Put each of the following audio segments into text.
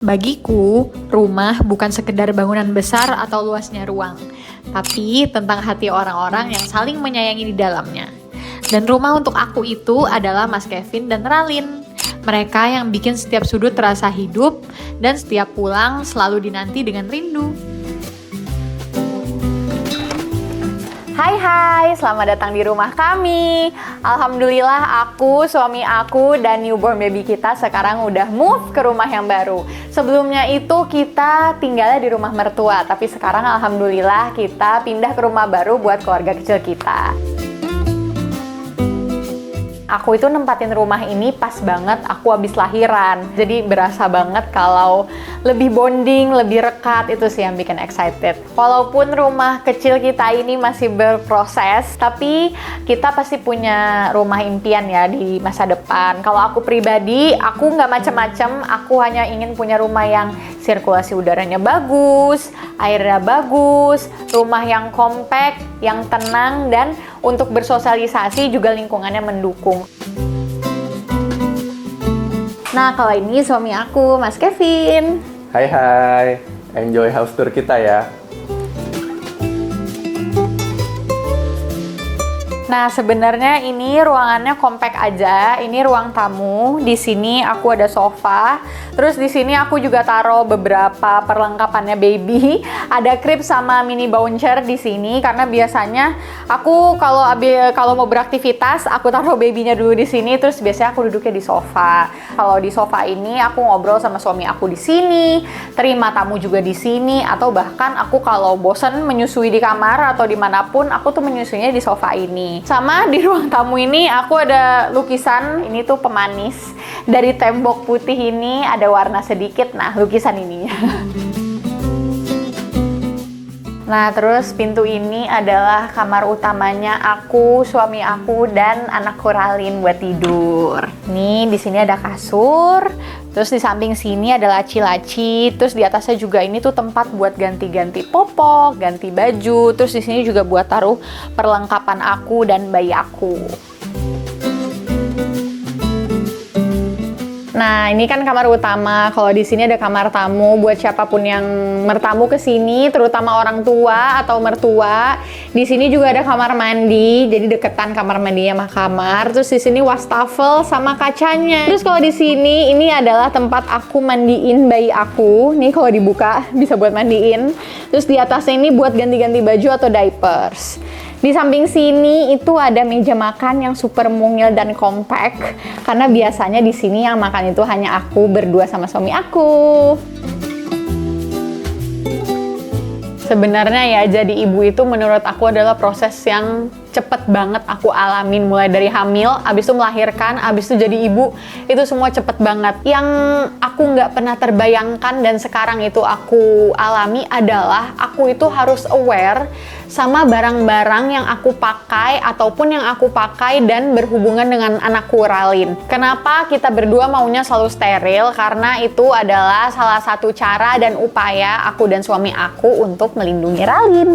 Bagiku, rumah bukan sekedar bangunan besar atau luasnya ruang, tapi tentang hati orang-orang yang saling menyayangi di dalamnya. Dan rumah untuk aku itu adalah Mas Kevin dan Ralin. Mereka yang bikin setiap sudut terasa hidup dan setiap pulang selalu dinanti dengan rindu. Hai, selamat datang di rumah kami. Alhamdulillah aku, suami aku, dan newborn baby kita sekarang udah move ke rumah yang baru. Sebelumnya itu kita tinggalnya di rumah mertua, tapi sekarang alhamdulillah kita pindah ke rumah baru buat keluarga kecil kita. Aku itu nempatin rumah ini pas banget aku habis lahiran. Jadi berasa banget kalau lebih bonding, lebih rekat, itu sih yang bikin excited. Walaupun rumah kecil kita ini masih berproses, tapi kita pasti punya rumah impian ya di masa depan. Kalau aku pribadi, aku nggak macam-macam, aku hanya ingin punya rumah yang sirkulasi udaranya bagus, airnya bagus, rumah yang compact, yang tenang, dan untuk bersosialisasi juga lingkungannya mendukung. Nah, kalau ini suami aku, Mas Kevin. Hai, enjoy house tour kita ya. Nah, sebenarnya ini ruangannya compact aja. Ini ruang tamu. Di sini aku ada sofa. Terus di sini aku juga taruh beberapa perlengkapannya baby. Ada crib sama mini bouncer di sini karena biasanya aku kalau mau beraktivitas, aku taruh babynya dulu di sini. Terus biasanya aku duduknya di sofa. Kalau di sofa ini aku ngobrol sama suami aku di sini, terima tamu juga di sini, atau bahkan aku kalau bosen menyusui di kamar atau dimanapun, aku tuh menyusuinya di sofa ini. Sama di ruang tamu ini aku ada lukisan, ini tuh pemanis. Dari tembok putih ini ada warna sedikit, nah lukisan ininya. Nah, terus pintu ini adalah kamar utamanya aku, suami aku, dan anakku Ralin buat tidur. Nih, di sini ada kasur. Terus di samping sini ada laci-laci. Terus di atasnya juga ini tuh tempat buat ganti-ganti popok, ganti baju. Terus di sini juga buat taruh perlengkapan aku dan bayi aku. Nah, ini kan kamar utama. Kalau di sini ada kamar tamu buat siapapun yang bertamu ke sini, terutama orang tua atau mertua. Di sini juga ada kamar mandi, jadi deketan kamar mandinya sama kamar. Terus di sini wastafel sama kacanya. Terus kalau di sini ini adalah tempat aku mandiin bayi aku. Nih kalau dibuka bisa buat mandiin. Terus di atasnya ini buat ganti-ganti baju atau diapers. Di samping sini itu ada meja makan yang super mungil dan compact karena biasanya di sini yang makan itu hanya aku berdua sama suami aku. Sebenarnya ya jadi ibu itu menurut aku adalah proses yang cepet banget aku alamin, mulai dari hamil, abis itu melahirkan, abis itu jadi ibu, itu semua cepet banget. Yang aku nggak pernah terbayangkan dan sekarang itu aku alami adalah aku itu harus aware sama barang-barang yang aku pakai ataupun yang aku pakai dan berhubungan dengan anakku Ralin. Kenapa kita berdua maunya selalu steril? Karena itu adalah salah satu cara dan upaya aku dan suami aku untuk melindungi Ralin.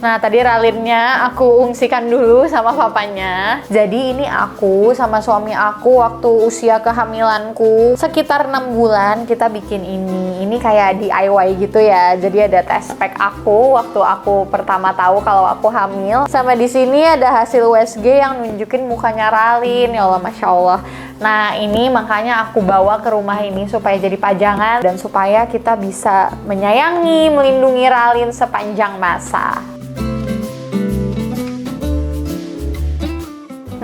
Nah, tadi Ralinnya aku ungsikan dulu sama papanya. Jadi ini aku sama suami aku waktu usia kehamilanku sekitar 6 bulan kita bikin ini. Ini kayak DIY gitu ya. Jadi ada test pack aku waktu aku pertama tahu kalau aku hamil. Sama di sini ada hasil USG yang nunjukin mukanya Ralin. Ya Allah, Masya Allah. Nah, ini makanya aku bawa ke rumah ini supaya jadi pajangan dan supaya kita bisa menyayangi, melindungi Ralin sepanjang masa.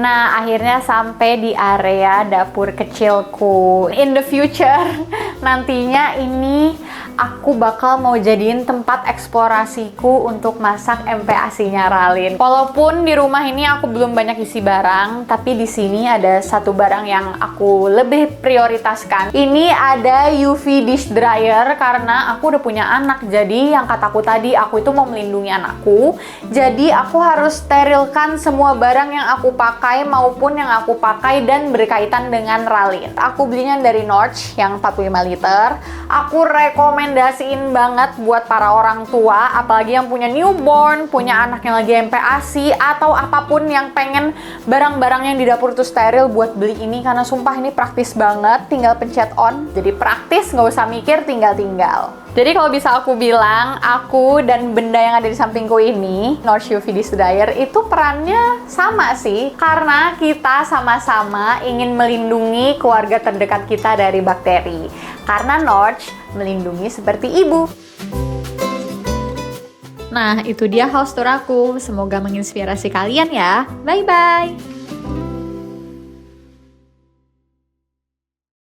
Nah, akhirnya sampai di area dapur kecilku. In the future, nantinya ini aku bakal mau jadiin tempat eksplorasiku untuk masak MPASI-nya Ralin. Walaupun di rumah ini aku belum banyak isi barang, tapi di sini ada satu barang yang aku lebih prioritaskan. Ini ada UV dish dryer karena aku udah punya anak. Jadi yang kataku tadi, aku itu mau melindungi anakku. Jadi aku harus sterilkan semua barang yang aku pakai pakai maupun yang aku pakai dan berkaitan dengan ralin. Aku belinya dari Norch yang 45 liter. Aku rekomendasiin banget buat para orang tua, apalagi yang punya newborn, punya anak yang lagi MPASI, atau apapun yang pengen barang-barang yang di dapur tuh steril buat beli ini, karena sumpah ini praktis banget, tinggal pencet on. Jadi praktis, nggak usah mikir, tinggal-tinggal. Jadi kalau bisa aku bilang, aku dan benda yang ada di sampingku ini, Norch UV Dish Dryer, itu perannya sama sih. Karena kita sama-sama ingin melindungi keluarga terdekat kita dari bakteri. Karena Norch melindungi seperti ibu. Nah, itu dia house tour aku. Semoga menginspirasi kalian ya. Bye-bye!